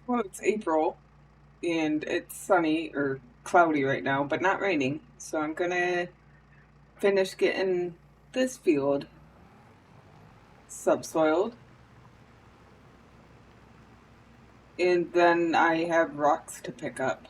Well, it's April and it's sunny or cloudy right now, but not raining. So I'm gonna finish getting this field subsoiled. And then I have rocks to pick up.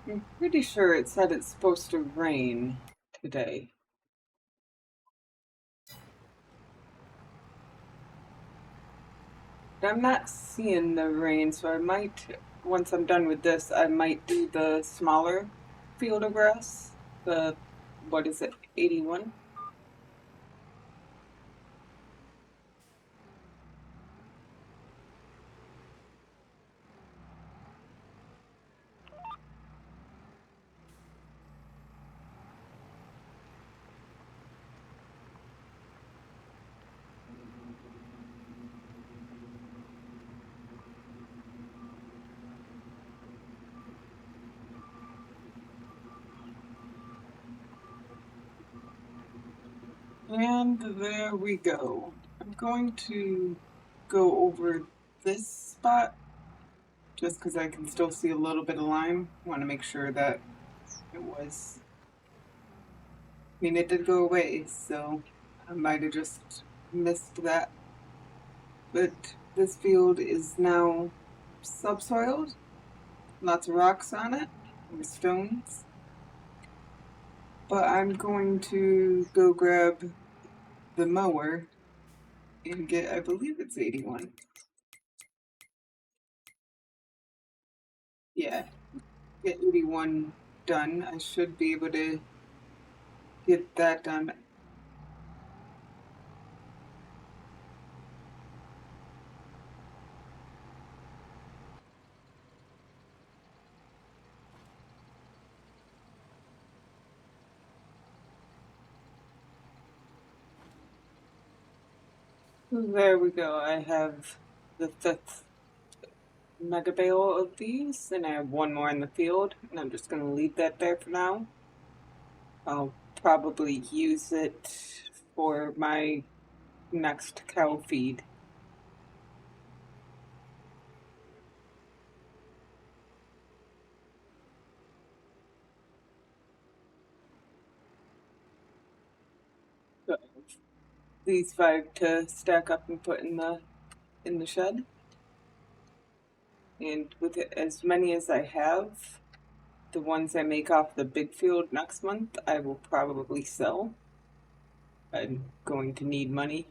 I'm pretty sure it said it's supposed to rain today. I'm not seeing the rain, so I might, once I'm done with this, I might do the smaller field of grass. The, what is it, 81? And there we go. I'm going to go over this spot just because I can still see a little bit of lime. Want to make sure that it was, I mean, it did go away, so I might have just missed that. But this field is now subsoiled, lots of rocks on it, or stones. But I'm going to go grab the mower and get, I believe it's 81. Yeah, get 81 done. I should be able to get that done. There we go. I have the fifth mega bale of these, and I have one more in the field, and I'm just going to leave that there for now. I'll probably use it for my next cow feed. So these five to stack up and put in the shed. And with as many as I have, the ones I make off the big field next month, I will probably sell. I'm going to need money.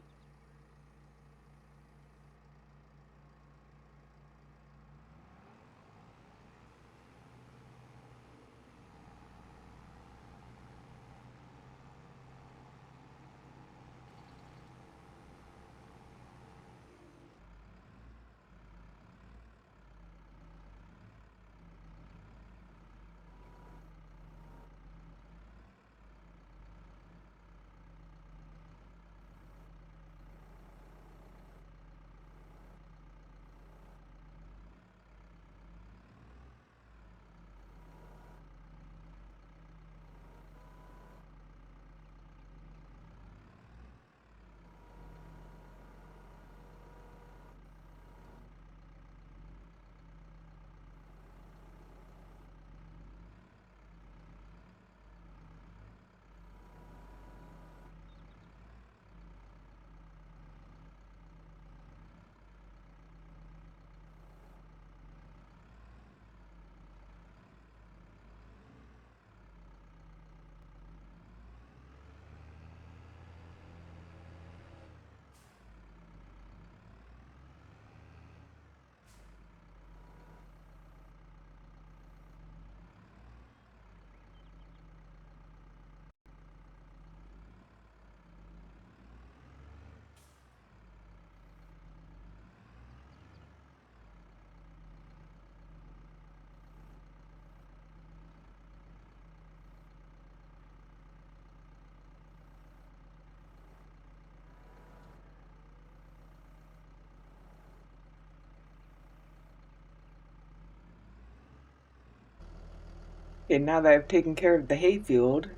And now that I've taken care of the hayfield,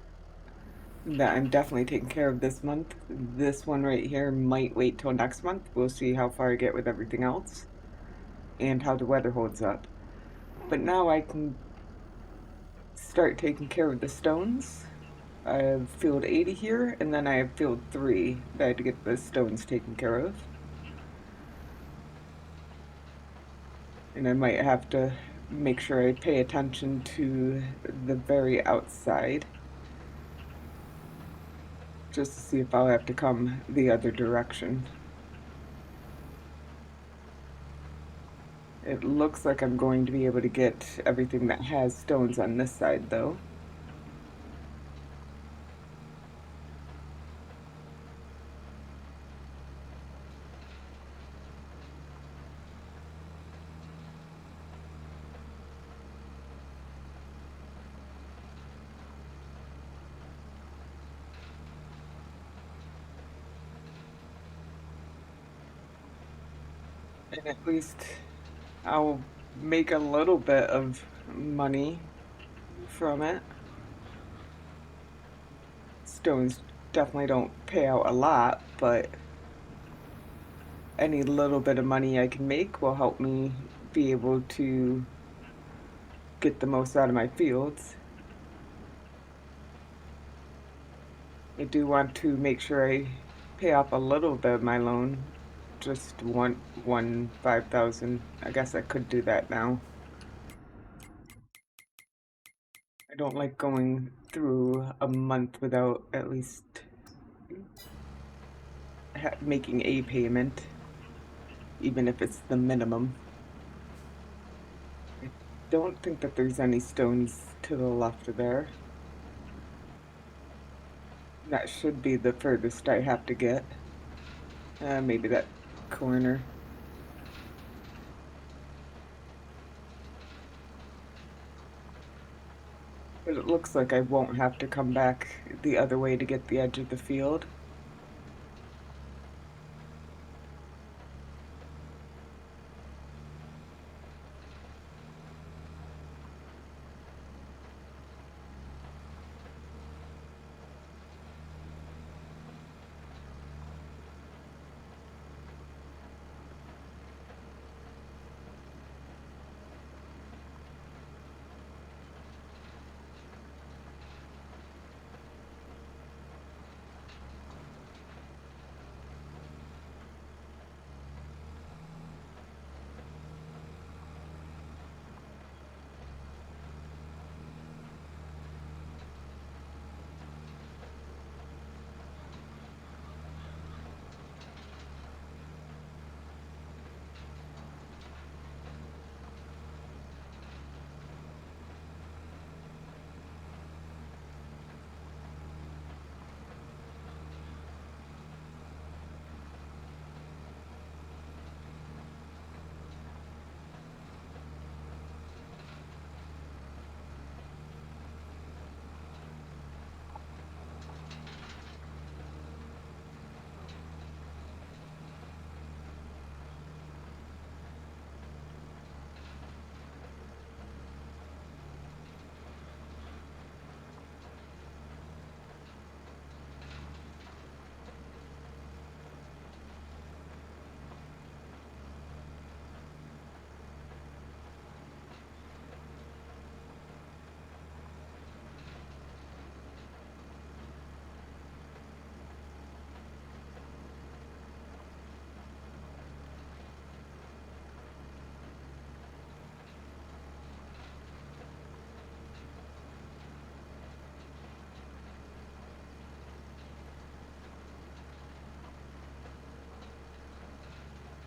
that I'm definitely taking care of this month, this one right here might wait till next month. We'll see how far I get with everything else and how the weather holds up. But now I can start taking care of the stones. I have field 80 here, and then I have field 3 that I had to get the stones taken care of. And I might have to make sure I pay attention to the very outside just to see if I'll have to come the other direction. It looks like I'm going to be able to get everything that has stones on this side though. And at least I'll make a little bit of money from it. Stones definitely don't pay out a lot, but any little bit of money I can make will help me be able to get the most out of my fields. I do want to make sure I pay off a little bit of my loan. Just one 5,000. I guess I could do that now. I don't like going through a month without at least making a payment, even if it's the minimum. I don't think that there's any stones to the left of there. That should be the furthest I have to get. Maybe that corner. But it looks like I won't have to come back the other way to get the edge of the field.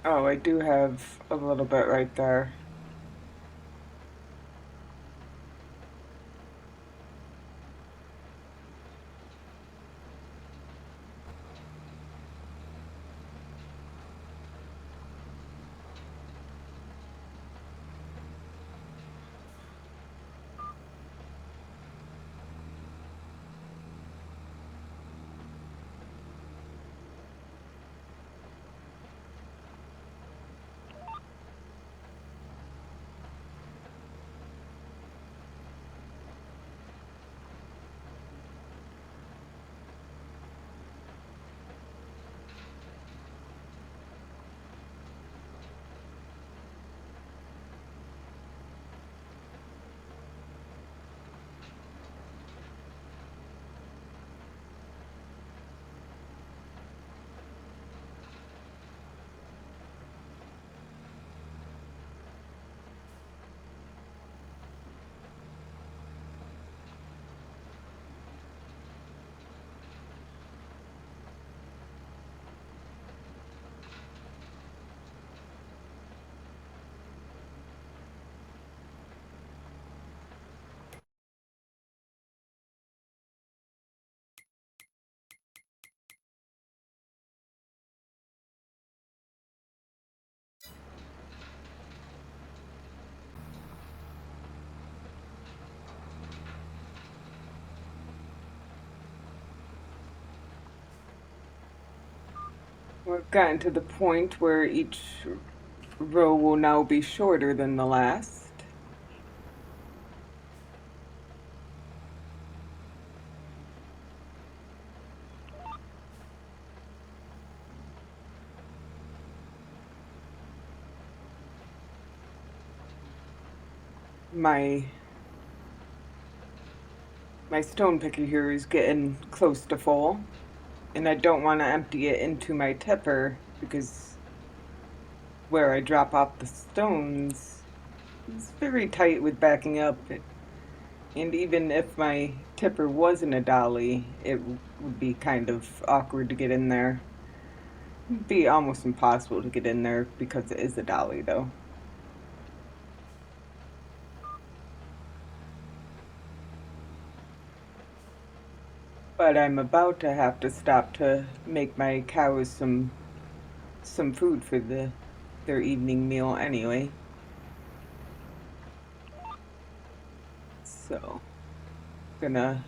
Oh, I do have a little bit right there. We've gotten to the point where each row will now be shorter than the last. My my stone picker here is getting close to full, and I don't want to empty it into my tipper because where I drop off the stones is very tight with backing up. And even if my tipper wasn't a dolly, it would be kind of awkward to get in there. It'd be almost impossible to get in there because it is a dolly, though. But I'm about to have to stop to make my cows some food for their evening meal anyway. So, gonna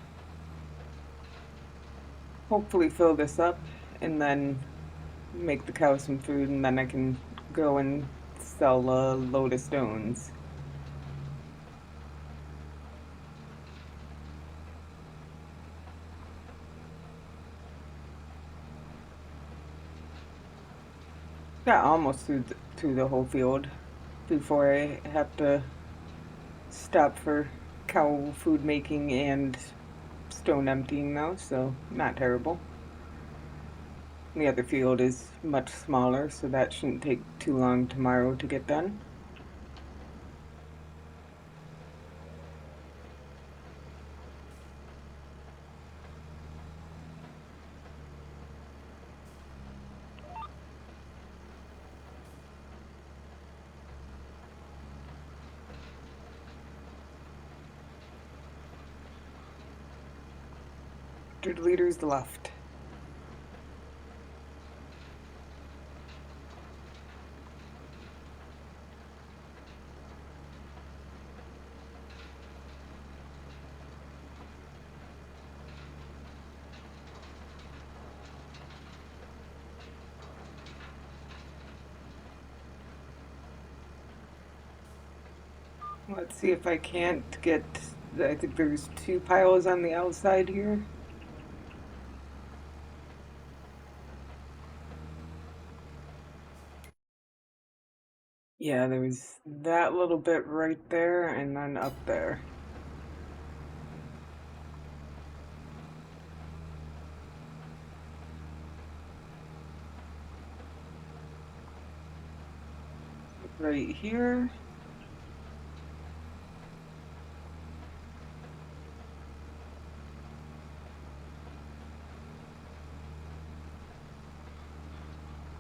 hopefully fill this up and then make the cows some food, and then I can go and sell a load of stones. Got almost through the whole field before I have to stop for cow food making and stone emptying though, so not terrible. The other field is much smaller, so that shouldn't take too long tomorrow to get done. Hundred liters left. Let's see if I can't get. I think there's two piles on the outside here. Yeah, there was that little bit right there and then up there. Right here.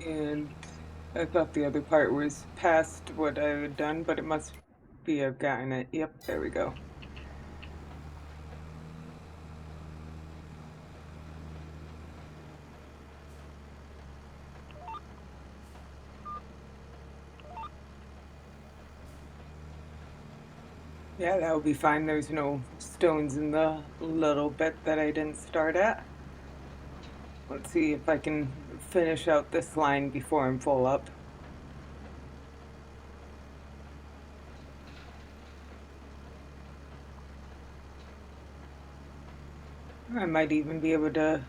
And I thought the other part was past what I had done, but it must be I've gotten it. Yep, there we go. Yeah, that will be fine. There's no stones in the little bit that I didn't start at. Let's see if I can finish out this line before I'm full up. I might even be able to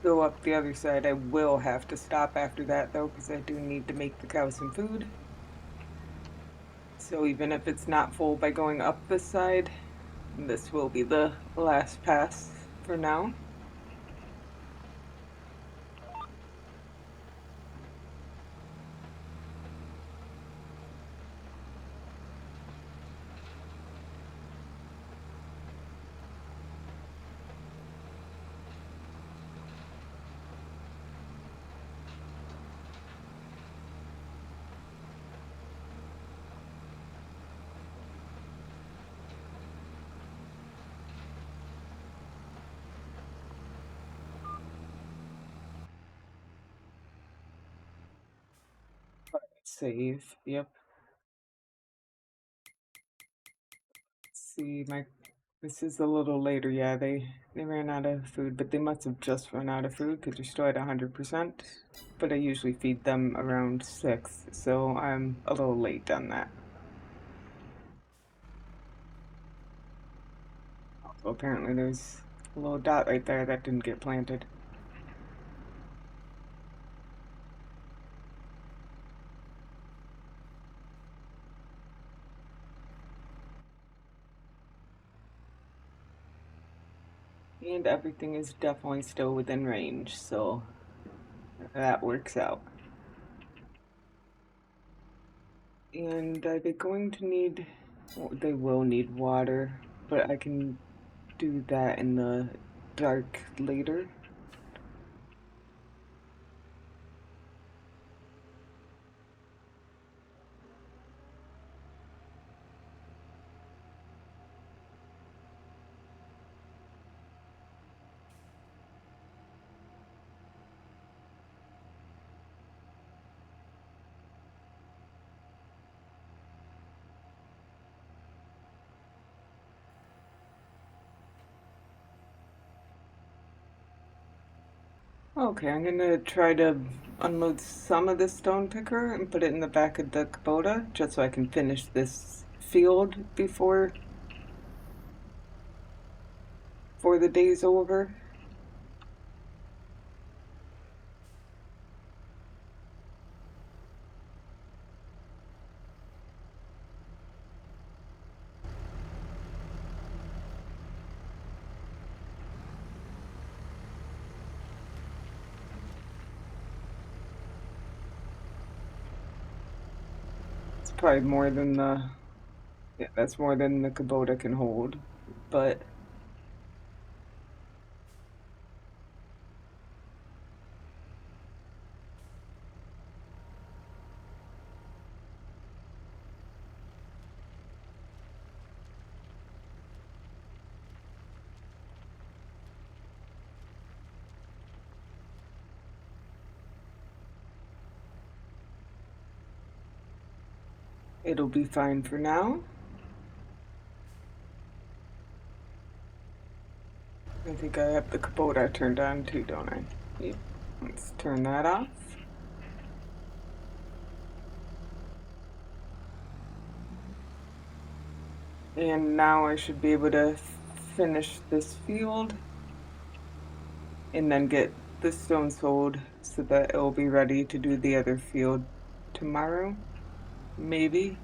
go up the other side. I will have to stop after that though, because I do need to make the cows some food. So even if it's not full by going up this side, this will be the last pass for now. Save. Yep. Let's see, my This is a little later, yeah, they ran out of food, but they must have just run out of food because they're still at 100%. But I usually feed them around 6, so I'm a little late on that. So apparently there's a little dot right there that didn't get planted. And everything is definitely still within range, so that works out. And are they going to need, well, they will need water, but I can do that in the dark later. Okay, I'm gonna try to unload some of this stone picker and put it in the back of the Kubota just so I can finish this field before the day's over. It's probably more than the, yeah, that's more than the Kubota can hold, but it'll be fine for now. I think I have the Kubota turned on too, don't I? Yep. Let's turn that off. And now I should be able to finish this field and then get the stone sold so that it will be ready to do the other field tomorrow, maybe.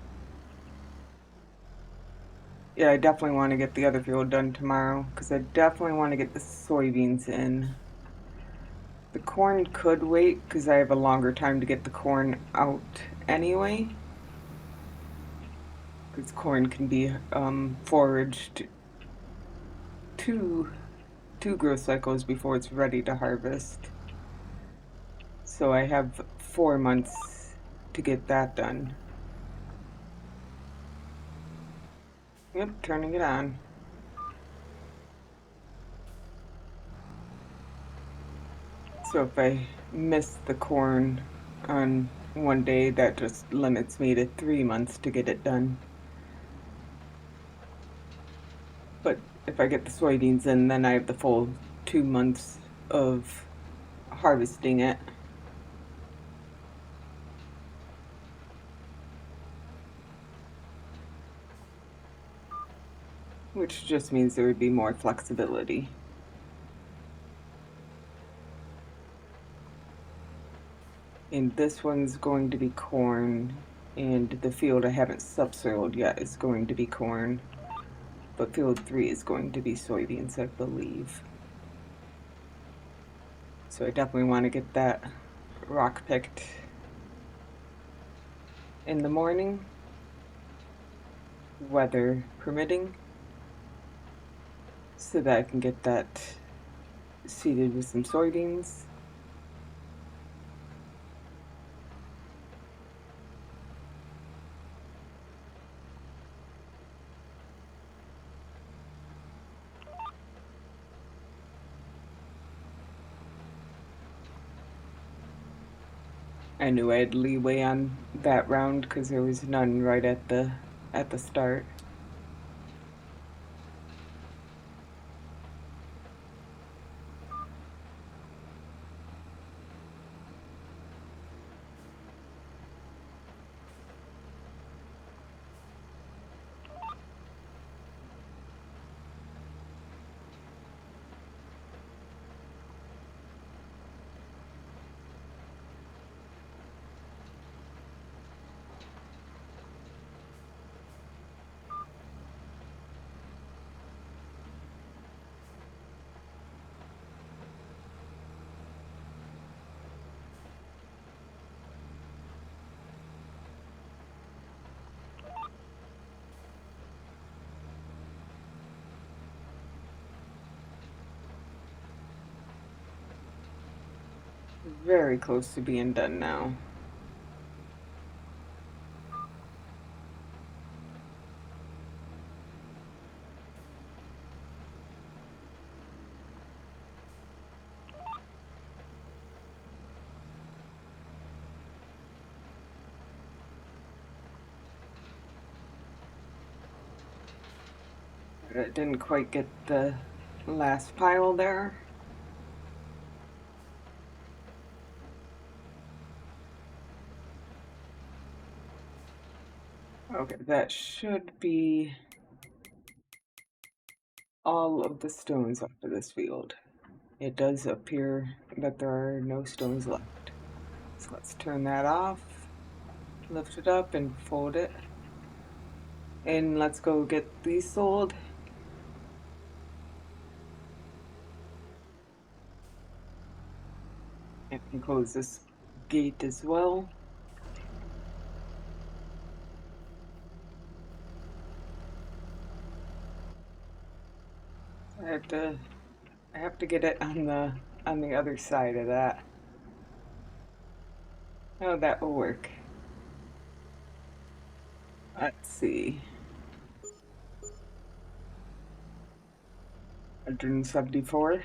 Yeah, I definitely want to get the other field done tomorrow because I definitely want to get the soybeans in. The corn could wait because I have a longer time to get the corn out anyway. Because corn can be foraged two growth cycles before it's ready to harvest. So I have 4 months to get that done. Yep, turning it on. So if I miss the corn on one day, that just limits me to 3 months to get it done. But if I get the soybeans in, then I have the full 2 months of harvesting it. Which just means there would be more flexibility. And this one's going to be corn, and the field I haven't subsoiled yet is going to be corn, but field 3 is going to be soybeans, I believe. So I definitely want to get that rock picked in the morning, weather permitting, so that I can get that seeded with some soybeans. I knew I had leeway on that round because there was none right at the start. very close to being done now. I didn't quite get the last pile there. Okay, that should be all of the stones off of this field. It does appear that there are no stones left. So let's turn that off, lift it up and fold it. And let's go get these sold. I can close this gate as well. I have to get it on the other side of that. Oh, that will work. Let's see. 174.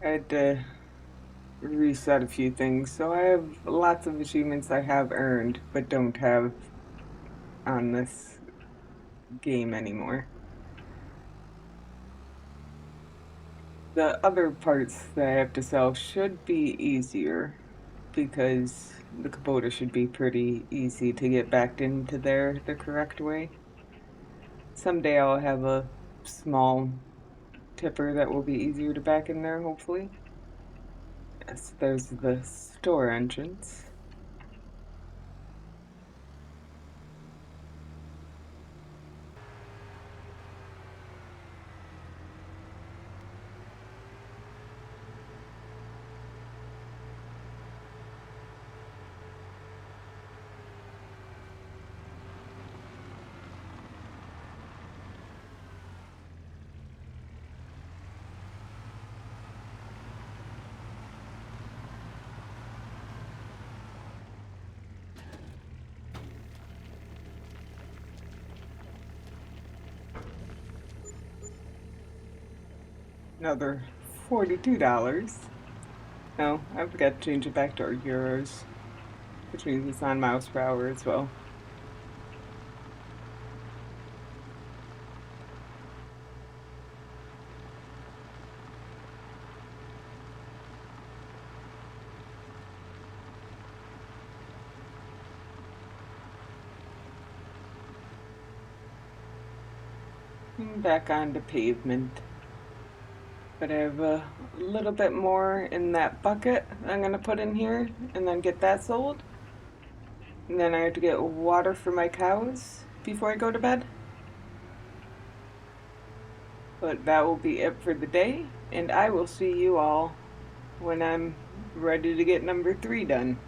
I had to reset a few things, so I have lots of achievements I have earned but don't have on this game anymore. The other parts that I have to sell should be easier because the Kubota should be pretty easy to get backed into there the correct way. Someday I'll have a small tipper that will be easier to back in there, hopefully. Yes, there's the store entrance. Another $42. No, I forgot to change it back to our euros, which means it's on miles per hour as well. And back onto pavement. But I have a little bit more in that bucket I'm gonna put in here and then get that sold. And then I have to get water for my cows before I go to bed. But that will be it for the day, and I will see you all when I'm ready to get number 3 done.